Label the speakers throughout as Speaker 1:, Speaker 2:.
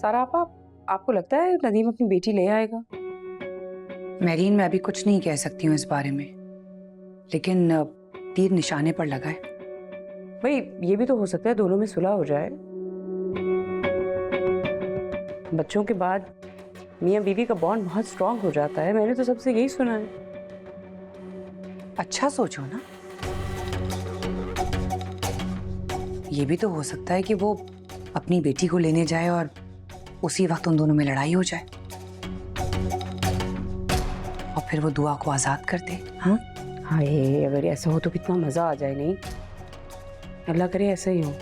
Speaker 1: सारा आपको लगता है नदीम अपनी बेटी ले आएगा?
Speaker 2: मेरीन, मैं अभी कुछ नहीं कह सकती हूँ इस बारे में, लेकिन तीर निशाने पर लगा है।
Speaker 1: भाई ये भी तो हो सकता है दोनों में सुलह हो जाए। बच्चों के बाद मियाँ बीवी का बॉन्ड बहुत स्ट्रांग हो जाता है, मैंने तो सबसे यही सुना है।
Speaker 2: अच्छा सोचो ना, ये भी तो हो सकता है कि वो अपनी बेटी को लेने जाए और उसी वक्त उन दोनों में लड़ाई हो जाए और फिर वो दुआ को आजाद कर दे। हाँ
Speaker 1: हाय, अगर ऐसा हो तो कितना मजा आ जाए। नहीं, अल्लाह करे ऐसा ही हो।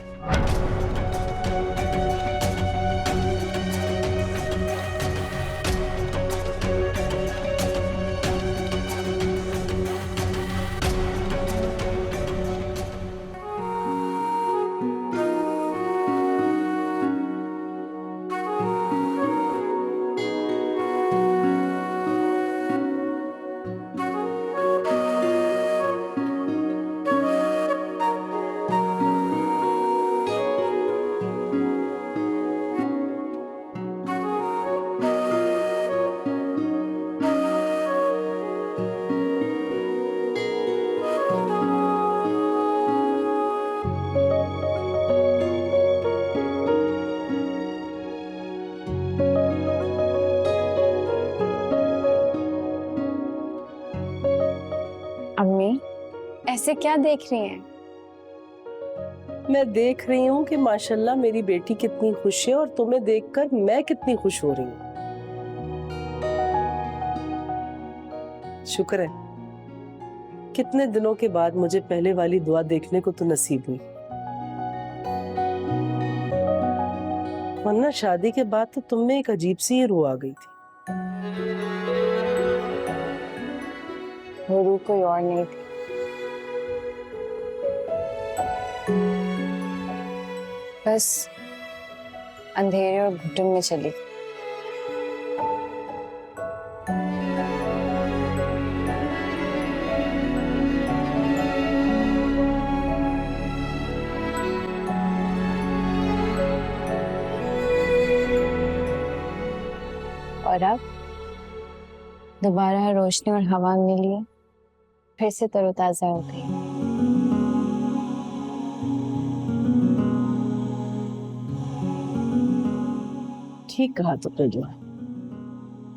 Speaker 3: अम्मी, ऐसे क्या देख रही हैं?
Speaker 4: मैं देख रही हूँ कि माशाल्लाह मेरी बेटी कितनी खुश है और तुम्हें देखकर मैं कितनी खुश हो रही हूँ। शुक्र है कितने दिनों के बाद मुझे पहले वाली दुआ देखने को तो नसीब हुई, वरना शादी के बाद तो तुम में एक अजीब सी ही रूह आ गई थी।
Speaker 3: वो रूह कोई और नहीं थी, बस अंधेरे और घुटन में चली थी। और अब दोबारा रोशनी और हवा मिली, फिर से तरोताजा हो गई।
Speaker 4: ठीक कहा तुमने, जो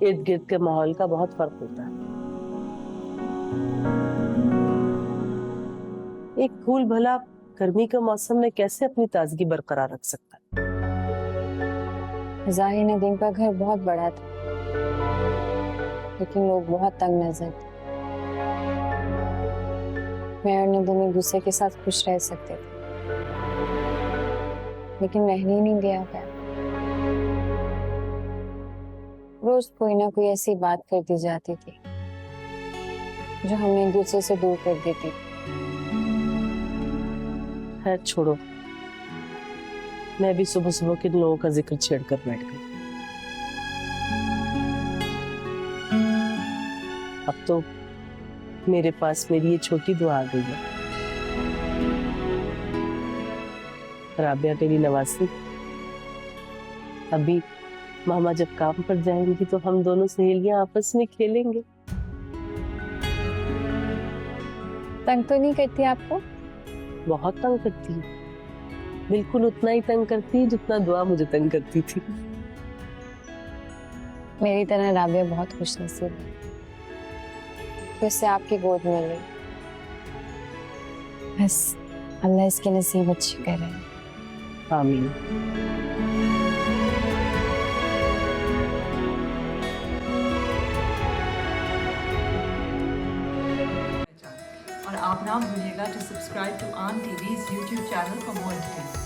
Speaker 4: इर्द गिर्द के माहौल का बहुत फर्क होता है। एक फूल भला गर्मी के मौसम में कैसे अपनी ताजगी बरकरार रख सकता है?
Speaker 3: ज़ाहिर नदीम का घर बहुत बड़ा था, लेकिन लोग बहुत तंग नजर थे। मैं और नदीम एक दूसरे के साथ खुश रह सकते थे, लेकिन रहने ही नहीं दिया गया। रोज कोई ना कोई ऐसी बात कर दी जाती थी जो हमें एक दूसरे से दूर कर देती थी।
Speaker 4: खैर छोड़ो, मैं भी सुबह सुबह किन लोगों का जिक्र छेड़कर बैठ गई। अब तो मेरे पास मेरी ये छोटी दुआ आ गई है। राबिया तेरी नवासी, अभी मामा जब काम पर जाएंगी तो हम दोनों सहेलियां आपस में खेलेंगे।
Speaker 3: तंग तो नहीं करती आपको?
Speaker 4: बहुत तंग करती है, बिल्कुल उतना ही तंग करती है जितना दुआ मुझे तंग करती थी।
Speaker 3: मेरी तरह राबिया बहुत खुशनसीब है, तो इससे आपकी गोद मिल रही। बस अल्लाह इसके नसीब अच्छी करे।
Speaker 4: आमीन।
Speaker 5: और आप ना भूलिएगा to subscribe to Aan TV's YouTube channel for more details.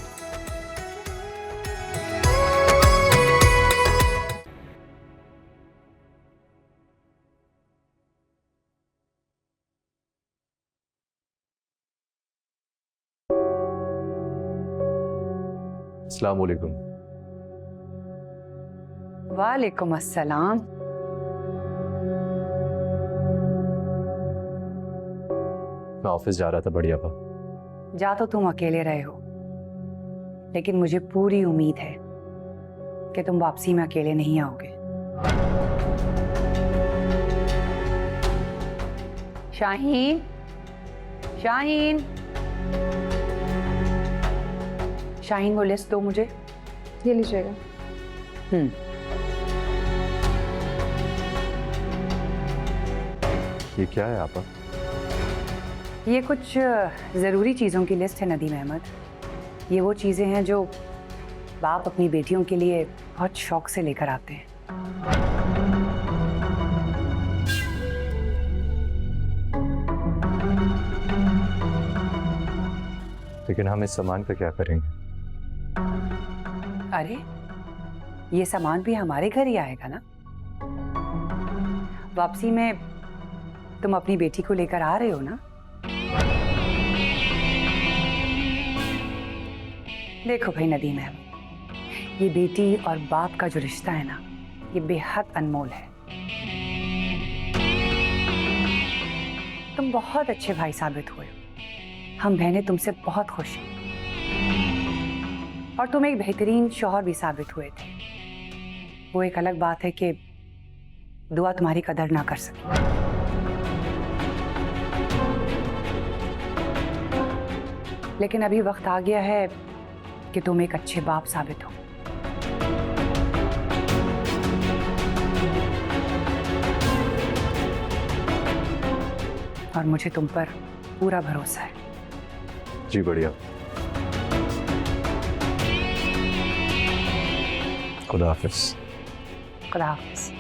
Speaker 6: अस्सलाम वालेकुम।
Speaker 2: वालेकुम अस्सलाम।
Speaker 6: मैं ऑफिस जा रहा था बढ़िया पा।
Speaker 2: जा तो तुम अकेले रहे हो, लेकिन मुझे पूरी उम्मीद है कि तुम वापसी में अकेले नहीं आओगे। शाहीन, शाहीन, शाहीन वो लिस्ट दो मुझे।
Speaker 3: ये लीजिएगा।
Speaker 6: ये क्या है आपा?
Speaker 2: ये कुछ ज़रूरी चीज़ों की लिस्ट है नदीम अहमद। ये वो चीज़ें हैं जो बाप अपनी बेटियों के लिए बहुत शौक से लेकर आते हैं।
Speaker 6: लेकिन हम इस सामान का क्या करेंगे?
Speaker 2: अरे ये सामान भी हमारे घर ही आएगा ना। वापसी में तुम अपनी बेटी को लेकर आ रहे हो ना। देखो भाई नदीम अहमद, ये बेटी और बाप का जो रिश्ता है ना, ये बेहद अनमोल है। तुम बहुत अच्छे भाई साबित हुए हो। हम बहनें तुमसे बहुत खुश हैं और तुम एक बेहतरीन शौहर भी साबित हुए थे। वो एक अलग बात है कि दुआ तुम्हारी कदर ना कर सकी। लेकिन अभी वक्त आ गया है कि तुम एक अच्छे बाप साबित हो। और मुझे तुम पर पूरा भरोसा है।
Speaker 6: जी बढ़िया। खुदा हाफिज।
Speaker 2: खुदा हाफिज।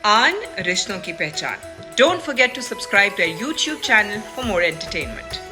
Speaker 7: आन रिश्तों की पहचान. Don't forget to subscribe to our YouTube channel for more entertainment.